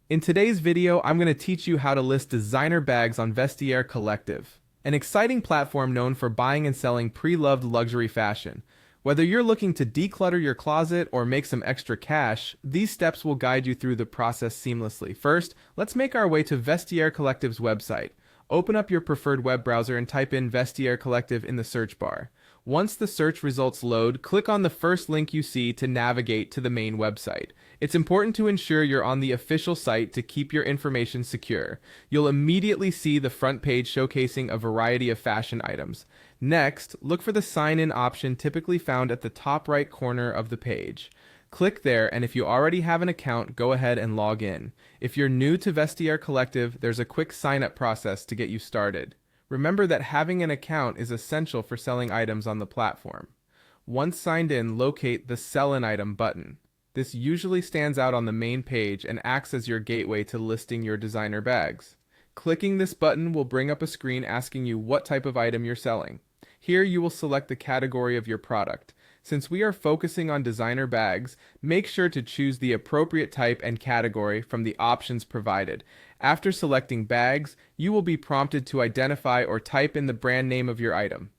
In today's video, I'm going to teach you how to list designer bags on Vestiaire Collective, an exciting platform known for buying and selling pre-loved luxury fashion. Whether you're looking to declutter your closet or make some extra cash, these steps will guide you through the process seamlessly. First, let's make our way to Vestiaire Collective's website. Open up your preferred web browser and type in Vestiaire Collective in the search bar. Once the search results load, click on the first link you see to navigate to the main website. It's important to ensure you're on the official site to keep your information secure. You'll immediately see the front page showcasing a variety of fashion items. Next, look for the sign-in option typically found at the top right corner of the page. Click there, and if you already have an account, go ahead and log in. If you're new to Vestiaire Collective, there's a quick sign-up process to get you started. Remember that having an account is essential for selling items on the platform. Once signed in, locate the Sell an Item button. This usually stands out on the main page and acts as your gateway to listing your designer bags. Clicking this button will bring up a screen asking you what type of item you're selling. Here you will select the category of your product. Since we are focusing on designer bags, make sure to choose the appropriate type and category from the options provided. After selecting bags, you will be prompted to identify or type in the brand name of your item.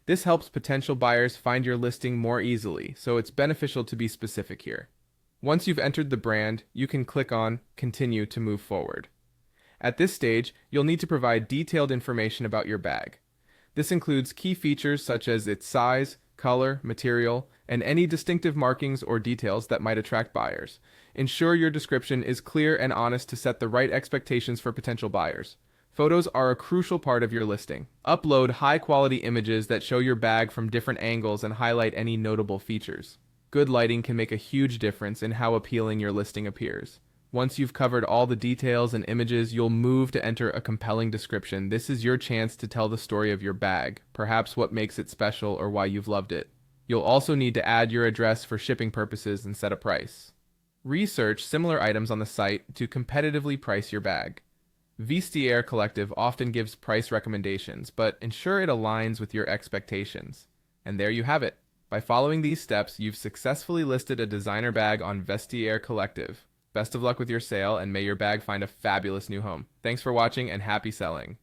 This helps potential buyers find your listing more easily, so it's beneficial to be specific here. Once you've entered the brand, you can click on Continue to move forward. At this stage, you'll need to provide detailed information about your bag. This includes key features such as its size, color, material, and any distinctive markings or details that might attract buyers. Ensure your description is clear and honest to set the right expectations for potential buyers. Photos are a crucial part of your listing. Upload high-quality images that show your bag from different angles and highlight any notable features. Good lighting can make a huge difference in how appealing your listing appears. Once you've covered all the details and images, you'll move to enter a compelling description. This is your chance to tell the story of your bag, perhaps what makes it special or why you've loved it. You'll also need to add your address for shipping purposes and set a price. Research similar items on the site to competitively price your bag. Vestiaire Collective often gives price recommendations, but ensure it aligns with your expectations. And there you have it. By following these steps, you've successfully listed a designer bag on Vestiaire Collective. Best of luck with your sale, and may your bag find a fabulous new home. Thanks for watching, and happy selling.